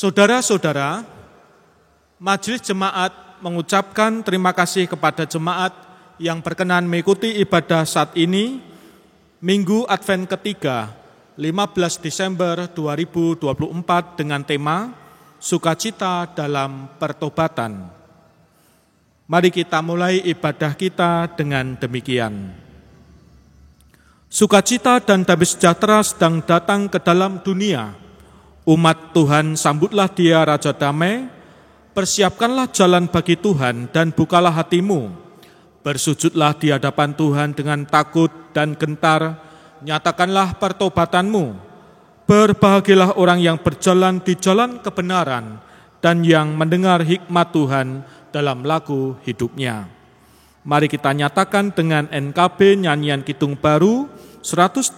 Saudara-saudara, Majelis Jemaat mengucapkan terima kasih kepada jemaat yang berkenan mengikuti ibadah saat ini, Minggu Advent ketiga, 15 Desember 2024 dengan tema Sukacita dalam Pertobatan. Mari kita mulai ibadah kita dengan demikian. Sukacita dan damai sejahtera sedang datang ke dalam dunia. Umat Tuhan, sambutlah Dia Raja Damai, persiapkanlah jalan bagi Tuhan dan bukalah hatimu. Bersujudlah di hadapan Tuhan dengan takut dan gentar, nyatakanlah pertobatanmu. Berbahagialah orang yang berjalan di jalan kebenaran dan yang mendengar hikmat Tuhan dalam lagu hidupnya. Mari kita nyatakan dengan NKB nyanyian Kidung Baru 126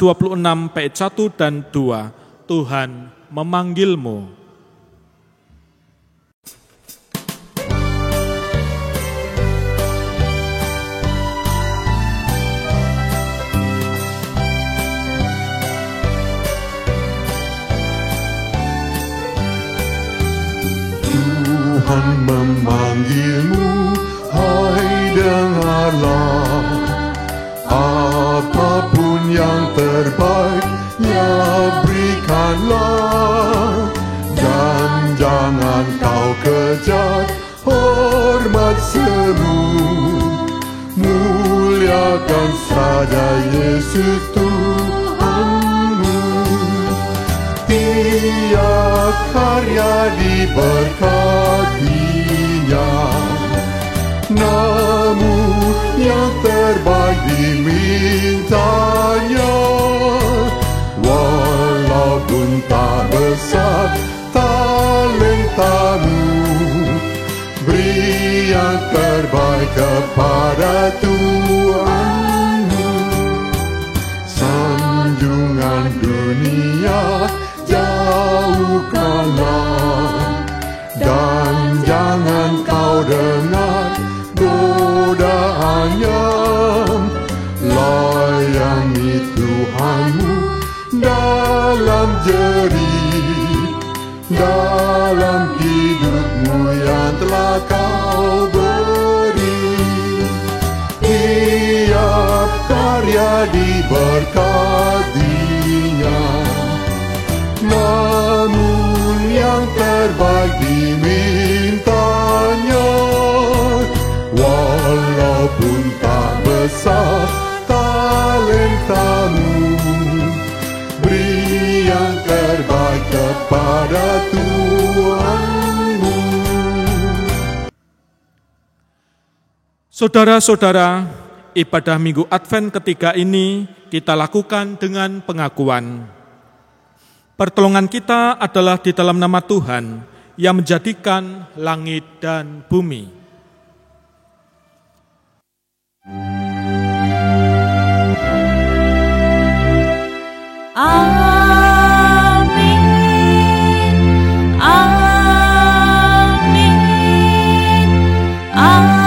bait 1 dan 2, Tuhan memanggilmu. Tuhan memanggilmu, hai dengarlah. Apapun yang terbaik, ya berikanlah. Dan jangan kau kejar hormat semu, muliakan saja Yesus Tuhanmu. Tiap karya diberkatinya, namun yang terbaik dimintanya. Walaupun tak besar talentamu, beri yang terbaik kepada Tuhanmu. Sanjungan dunia jauhkanlah, dan jangan kau dengar godaannya. Layani Tuhanmu dalam jerih, dalam hidupmu yang telah kau beri. Tiap karya diberkatinya, namun yang terbaik dimintanya. Walaupun tak besar talentamu, beri yang terbaik kepada Tuhanmu. Saudara-saudara, ibadah Minggu Advent ketiga ini kita lakukan dengan pengakuan. Pertolongan kita adalah di dalam nama Tuhan yang menjadikan langit dan bumi. Amin, amin, amin.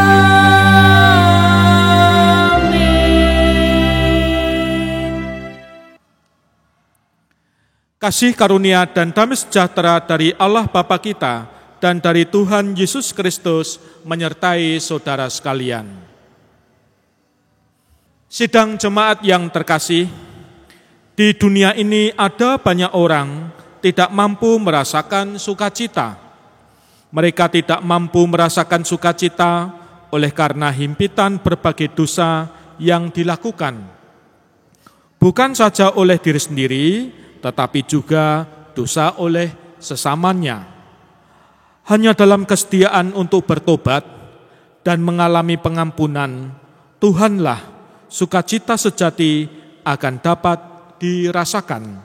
Kasih karunia dan damai sejahtera dari Allah Bapa kita dan dari Tuhan Yesus Kristus menyertai saudara sekalian. Sidang jemaat yang terkasih, di dunia ini ada banyak orang tidak mampu merasakan sukacita. Mereka tidak mampu merasakan sukacita oleh karena himpitan berbagai dosa yang dilakukan. Bukan saja oleh diri sendiri, tetapi juga dosa oleh sesamanya. Hanya dalam kesediaan untuk bertobat dan mengalami pengampunan, Tuhanlah sukacita sejati akan dapat dirasakan.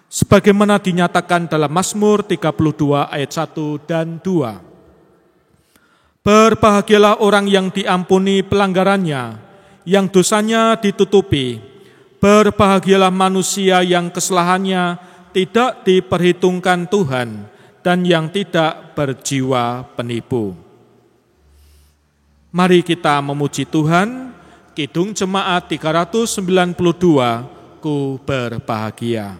Sebagaimana dinyatakan dalam Mazmur 32 ayat 1 dan 2. Berbahagialah orang yang diampuni pelanggarannya, yang dosanya ditutupi. Berbahagialah manusia yang kesalahannya tidak diperhitungkan Tuhan dan yang tidak berjiwa penipu. Mari kita memuji Tuhan. Kidung Jemaat 392, Ku berbahagia.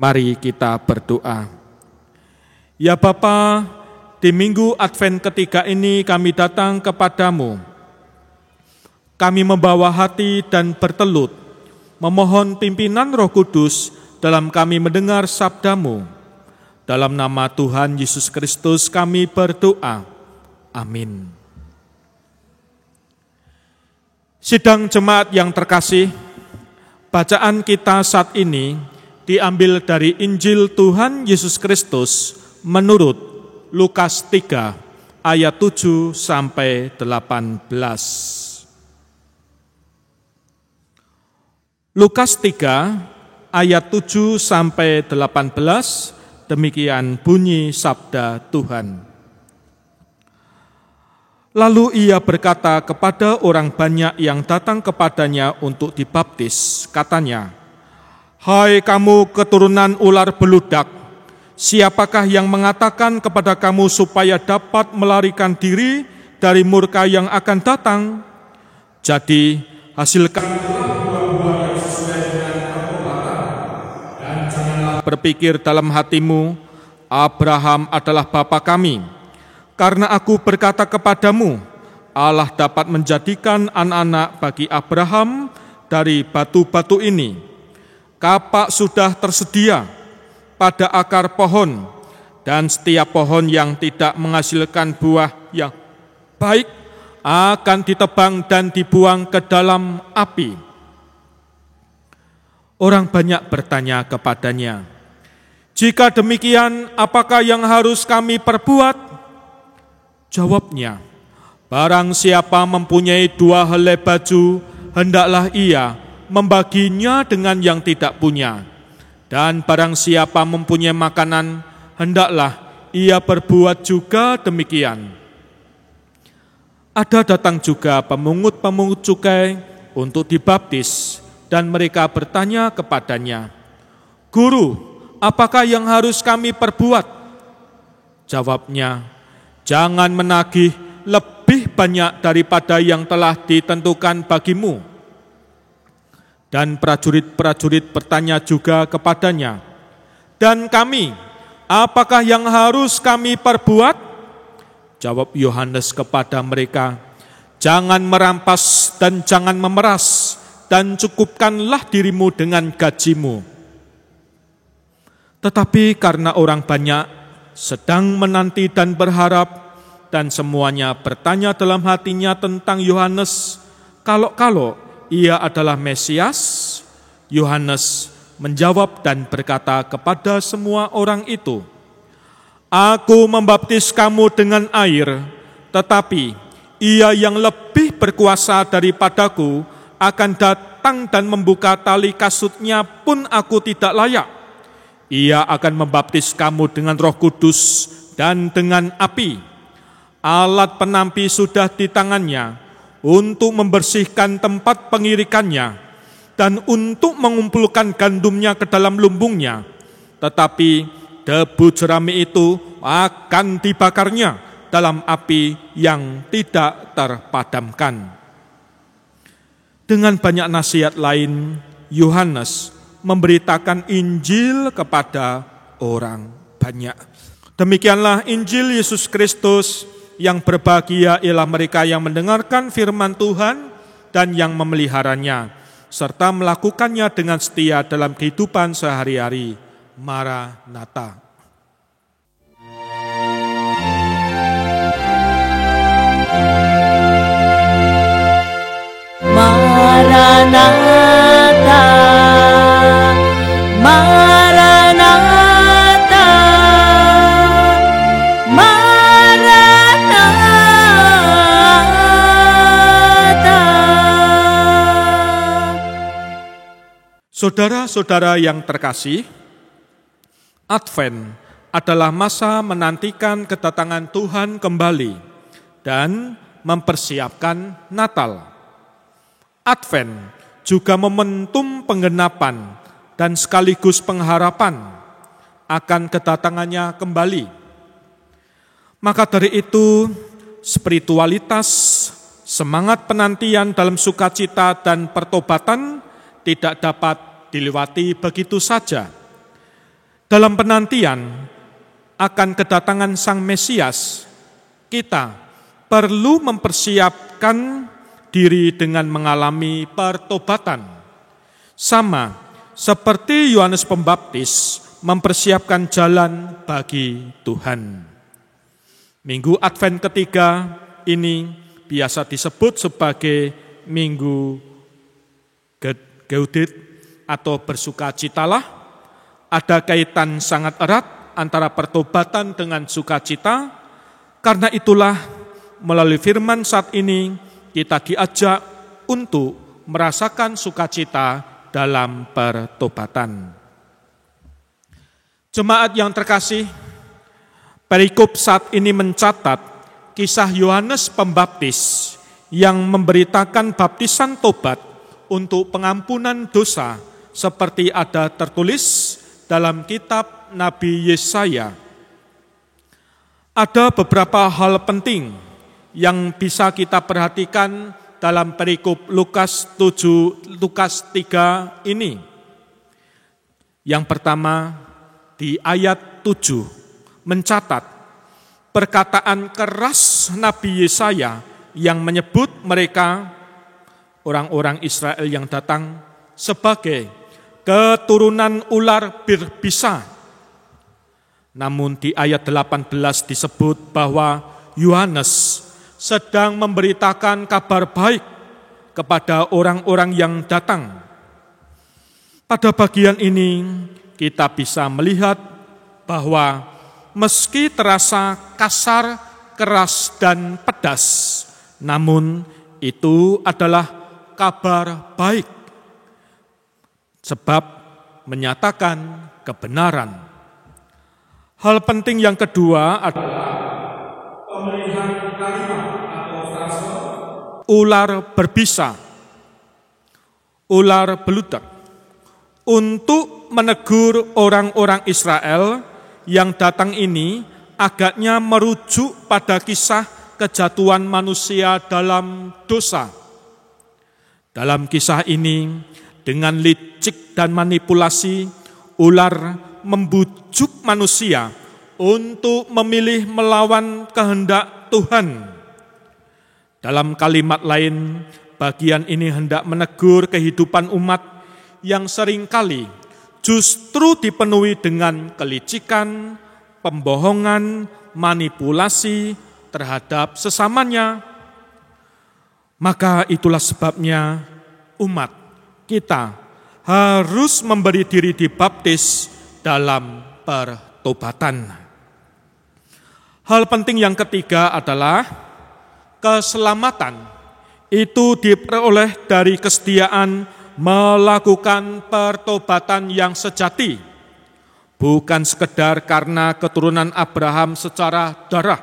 Mari kita berdoa. Ya Bapa, di minggu Advent ketiga ini kami datang kepadamu. Kami membawa hati dan bertelut, memohon pimpinan Roh Kudus dalam kami mendengar sabdamu. Dalam nama Tuhan Yesus Kristus kami berdoa. Amin. Sidang jemaat yang terkasih, bacaan kita saat ini diambil dari Injil Tuhan Yesus Kristus menurut Lukas 3 ayat 7 sampai 18. Lukas 3 ayat 7 sampai 18, demikian bunyi sabda Tuhan. Lalu ia berkata kepada orang banyak yang datang kepadanya untuk dibaptis, katanya, "Hai kamu keturunan ular beludak, siapakah yang mengatakan kepada kamu supaya dapat melarikan diri dari murka yang akan datang? Jadi hasilkan buah-buah yang sesuai dengan pertobatan, dan janganlah berpikir dalam hatimu, Abraham adalah bapa kami. Karena aku berkata kepadamu, Allah dapat menjadikan anak-anak bagi Abraham dari batu-batu ini. Kapak sudah tersedia pada akar pohon, dan setiap pohon yang tidak menghasilkan buah yang baik akan ditebang dan dibuang ke dalam api." Orang banyak bertanya kepadanya, "Jika demikian, apakah yang harus kami perbuat?" Jawabnya, "Barang siapa mempunyai 2 helai baju, hendaklah ia membaginya dengan yang tidak punya. Dan barang siapa mempunyai makanan, hendaklah ia berbuat juga demikian." Ada datang juga pemungut-pemungut cukai untuk dibaptis, dan mereka bertanya kepadanya, "Guru, apakah yang harus kami perbuat?" Jawabnya, "Jangan menagih lebih banyak daripada yang telah ditentukan bagimu." Dan prajurit-prajurit bertanya juga kepadanya, "Dan kami, apakah yang harus kami perbuat?" Jawab Yohanes kepada mereka, "Jangan merampas dan jangan memeras, dan cukupkanlah dirimu dengan gajimu." Tetapi karena orang banyak sedang menanti dan berharap, dan semuanya bertanya dalam hatinya tentang Yohanes, kalau ia adalah Mesias, Yohanes menjawab dan berkata kepada semua orang itu, "Aku membaptis kamu dengan air, tetapi ia yang lebih berkuasa daripadaku akan datang dan membuka tali kasutnya pun aku tidak layak. Ia akan membaptis kamu dengan Roh Kudus dan dengan api. Alat penampi sudah di tangannya untuk membersihkan tempat pengirikannya dan untuk mengumpulkan gandumnya ke dalam lumbungnya. Tetapi debu jerami itu akan dibakarnya dalam api yang tidak terpadamkan." Dengan banyak nasihat lain, Yohanes memberitakan Injil kepada orang banyak. Demikianlah Injil Yesus Kristus. Yang berbahagia ialah mereka yang mendengarkan firman Tuhan dan yang memeliharanya, serta melakukannya dengan setia dalam kehidupan sehari-hari. Maranatha. Maranatha, Maranatha, Maranatha. Saudara-saudara yang terkasih, Advent adalah masa menantikan kedatangan Tuhan kembali dan mempersiapkan Natal. Advent juga momentum penggenapan dan sekaligus pengharapan akan kedatangannya kembali. Maka dari itu, spiritualitas, semangat penantian dalam sukacita dan pertobatan tidak dapat dilewati begitu saja. Dalam penantian akan kedatangan Sang Mesias, kita perlu mempersiapkan diri dengan mengalami pertobatan. Sama seperti Yohanes Pembaptis mempersiapkan jalan bagi Tuhan. Minggu Advent ketiga ini biasa disebut sebagai Minggu Gaudete atau bersukacitalah. Ada kaitan sangat erat antara pertobatan dengan sukacita. Karena itulah melalui firman saat ini kita diajak untuk merasakan sukacita dalam pertobatan. Jemaat yang terkasih, perikop saat ini mencatat kisah Yohanes Pembaptis yang memberitakan baptisan tobat untuk pengampunan dosa seperti ada tertulis dalam kitab Nabi Yesaya. Ada beberapa hal penting yang bisa kita perhatikan dalam perikop Lukas 3 ini. Yang pertama, di ayat 7 mencatat perkataan keras Nabi Yesaya yang menyebut mereka, orang-orang Israel yang datang, sebagai keturunan ular berbisa. Namun di ayat 18 disebut bahwa Yohanes sedang memberitakan kabar baik kepada orang-orang yang datang. Pada bagian ini kita bisa melihat bahwa meski terasa kasar, keras, dan pedas, namun itu adalah kabar baik, sebab menyatakan kebenaran. Hal penting yang kedua adalah pemilihan kalimat atau frase ular berbisa, ular beludak, untuk menegur orang-orang Israel yang datang ini agaknya merujuk pada kisah kejatuhan manusia dalam dosa. Dalam kisah ini, dengan licik dan manipulasi, ular membujuk manusia untuk memilih melawan kehendak Tuhan. Dalam kalimat lain, bagian ini hendak menegur kehidupan umat yang seringkali justru dipenuhi dengan kelicikan, pembohongan, manipulasi terhadap sesamanya. Maka itulah sebabnya umat kita harus memberi diri dibaptis dalam pertobatan. Hal penting yang ketiga adalah keselamatan itu diperoleh dari kesediaan melakukan pertobatan yang sejati, bukan sekedar karena keturunan Abraham secara darah.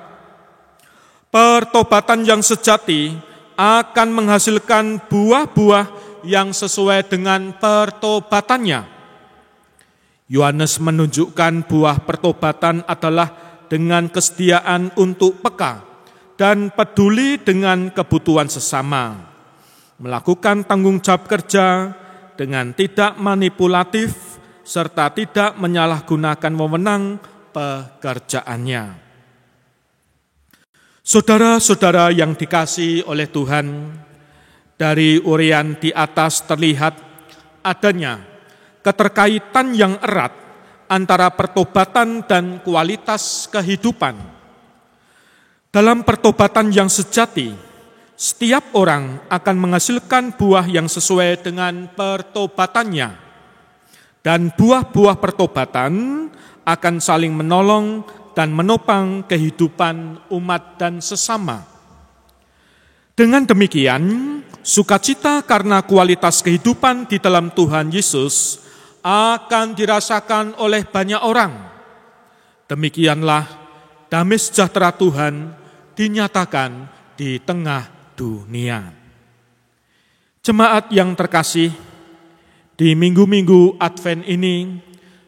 Pertobatan yang sejati akan menghasilkan buah-buah yang sesuai dengan pertobatannya. Yohanes menunjukkan buah pertobatan adalah dengan kesediaan untuk peka dan peduli dengan kebutuhan sesama, melakukan tanggung jawab kerja dengan tidak manipulatif, serta tidak menyalahgunakan wewenang pekerjaannya. Saudara-saudara yang dikasihi oleh Tuhan, dari uraian di atas terlihat adanya keterkaitan yang erat antara pertobatan dan kualitas kehidupan. Dalam pertobatan yang sejati, setiap orang akan menghasilkan buah yang sesuai dengan pertobatannya. Dan buah-buah pertobatan akan saling menolong dan menopang kehidupan umat dan sesama. Dengan demikian, sukacita karena kualitas kehidupan di dalam Tuhan Yesus akan dirasakan oleh banyak orang. Demikianlah damai sejahtera Tuhan dinyatakan di tengah dunia. Jemaat yang terkasih, di minggu-minggu Advent ini,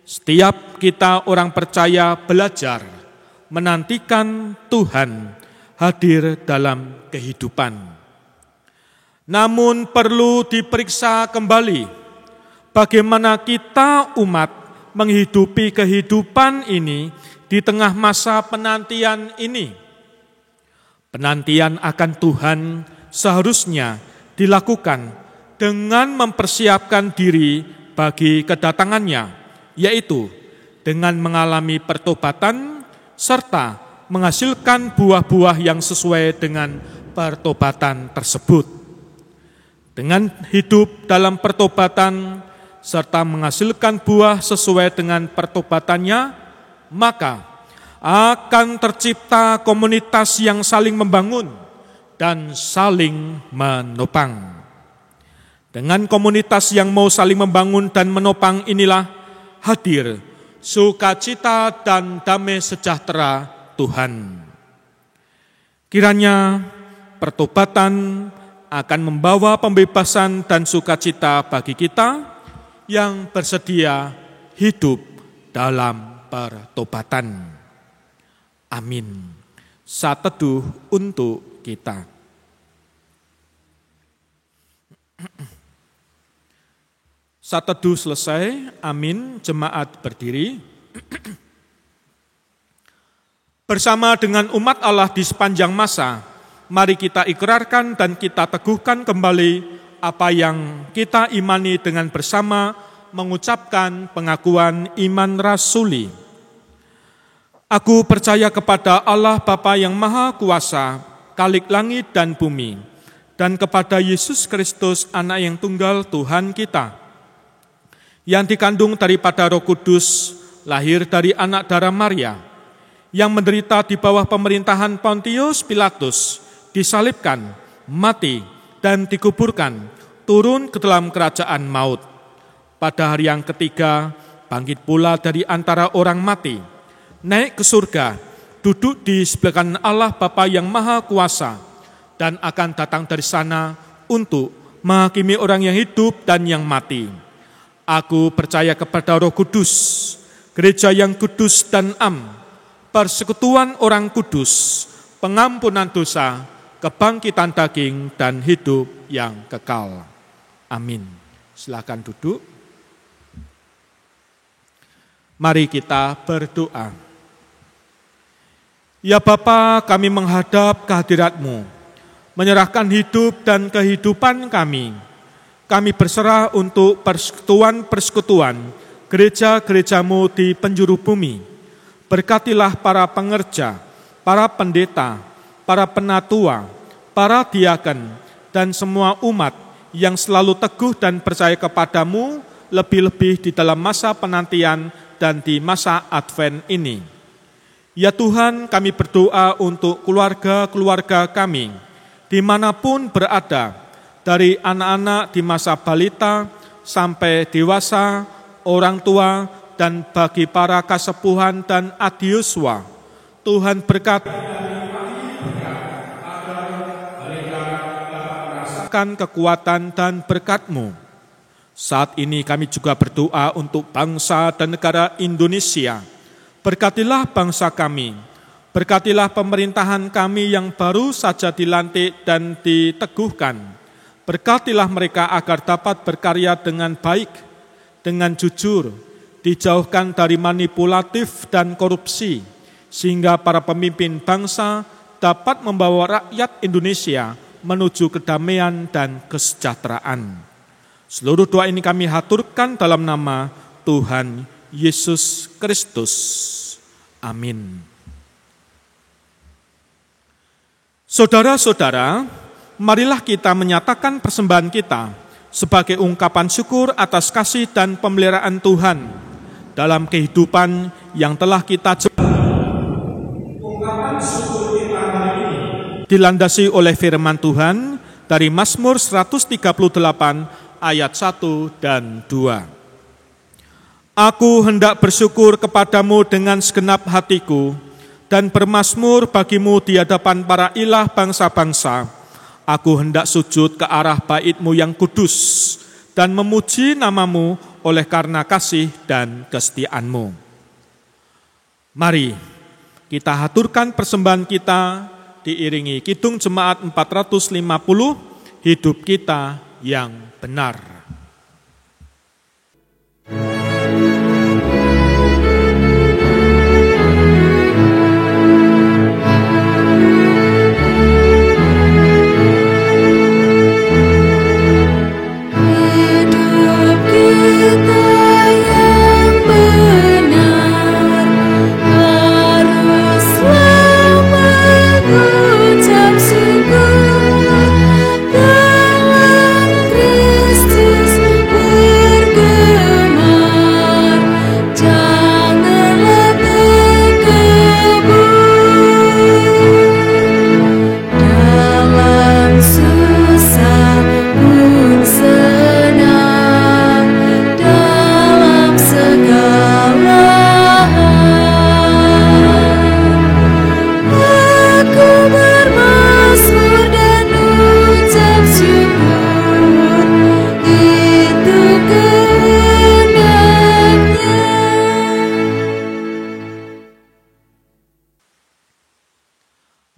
setiap kita orang percaya belajar menantikan Tuhan hadir dalam kehidupan. Namun perlu diperiksa kembali bagaimana kita umat menghidupi kehidupan ini di tengah masa penantian ini. Penantian akan Tuhan seharusnya dilakukan dengan mempersiapkan diri bagi kedatangannya, yaitu dengan mengalami pertobatan serta menghasilkan buah-buah yang sesuai dengan pertobatan tersebut. Dengan hidup dalam pertobatan serta menghasilkan buah sesuai dengan pertobatannya, maka akan tercipta komunitas yang saling membangun dan saling menopang. Dengan komunitas yang mau saling membangun dan menopang inilah hadir sukacita dan damai sejahtera Tuhan. Kiranya pertobatan akan membawa pembebasan dan sukacita bagi kita yang bersedia hidup dalam pertobatan. Amin. Saat teduh untuk kita. Saat teduh selesai, amin, jemaat berdiri. Bersama dengan umat Allah di sepanjang masa, mari kita ikrarkan dan kita teguhkan kembali apa yang kita imani dengan bersama mengucapkan pengakuan iman rasuli. Aku percaya kepada Allah Bapa yang Maha Kuasa, Khalik langit dan bumi, dan kepada Yesus Kristus, Anak yang tunggal Tuhan kita, yang dikandung daripada Roh Kudus, lahir dari anak darah Maria, yang menderita di bawah pemerintahan Pontius Pilatus, disalibkan, mati, dan dikuburkan, turun ke dalam kerajaan maut. Pada hari yang ketiga, bangkit pula dari antara orang mati, naik ke surga, duduk di sebelah kanan Allah Bapa yang Maha Kuasa, dan akan datang dari sana untuk menghakimi orang yang hidup dan yang mati. Aku percaya kepada Roh Kudus, gereja yang kudus dan persekutuan orang kudus, pengampunan dosa, kebangkitan daging, dan hidup yang kekal. Amin. Silakan duduk. Mari kita berdoa. Ya Bapa, kami menghadap kehadirat-Mu, menyerahkan hidup dan kehidupan kami. Kami berserah untuk persekutuan, gereja-gereja-Mu di penjuru bumi. Berkatilah para pengerja, para pendeta, para penatua, para diaken, dan semua umat yang selalu teguh dan percaya kepada-Mu, lebih-lebih di dalam masa penantian dan di masa Advent ini. Ya Tuhan, kami berdoa untuk keluarga-keluarga kami, dimanapun berada, dari anak-anak di masa balita sampai dewasa, orang tua, dan bagi para kasepuhan dan adiuswa. Tuhan berkati merasakan kekuatan dan berkat-Mu. Saat ini kami juga berdoa untuk bangsa dan negara Indonesia. Berkatilah bangsa kami, berkatilah pemerintahan kami yang baru saja dilantik dan diteguhkan. Berkatilah mereka agar dapat berkarya dengan baik, dengan jujur, dijauhkan dari manipulatif dan korupsi, sehingga para pemimpin bangsa dapat membawa rakyat Indonesia menuju kedamaian dan kesejahteraan. Seluruh doa ini kami haturkan dalam nama Tuhan Yesus Kristus. Amin. Saudara-saudara, marilah kita menyatakan persembahan kita sebagai ungkapan syukur atas kasih dan pemeliharaan Tuhan dalam kehidupan yang telah kita jalani. Ungkapan syukur kita hari ini dilandasi oleh firman Tuhan dari Mazmur 138 ayat 1 dan 2. Aku hendak bersyukur kepadamu dengan segenap hatiku dan bermazmur bagimu di hadapan para ilah bangsa-bangsa. Aku hendak sujud ke arah bait-Mu yang kudus dan memuji nama-Mu oleh karena kasih dan kesetiaan-Mu. Mari kita haturkan persembahan kita diiringi kidung jemaat 450, hidup kita yang benar.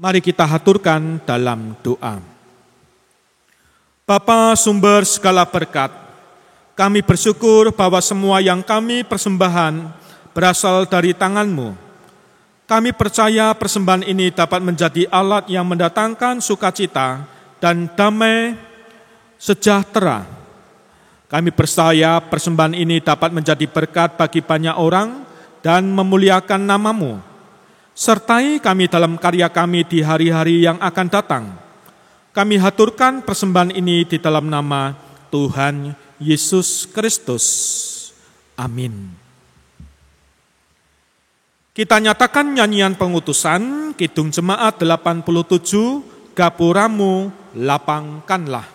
Mari kita haturkan dalam doa. Bapa sumber segala berkat, kami bersyukur bahwa semua yang kami persembahan berasal dari tangan-Mu. Kami percaya persembahan ini dapat menjadi alat yang mendatangkan sukacita dan damai sejahtera. Kami percaya persembahan ini dapat menjadi berkat bagi banyak orang dan memuliakan nama-Mu. Sertai kami dalam karya kami di hari-hari yang akan datang. Kami haturkan persembahan ini di dalam nama Tuhan Yesus Kristus. Amin. Kita nyatakan nyanyian pengutusan, Kidung Jemaat 87, Gapuramu lapangkanlah.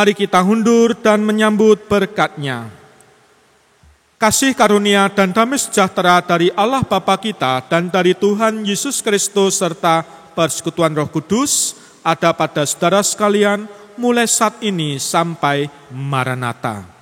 Mari kita hundur dan menyambut berkat-Nya. Kasih karunia dan damai sejahtera dari Allah Bapa kita dan dari Tuhan Yesus Kristus serta persekutuan Roh Kudus ada pada saudara sekalian mulai saat ini sampai Maranatha.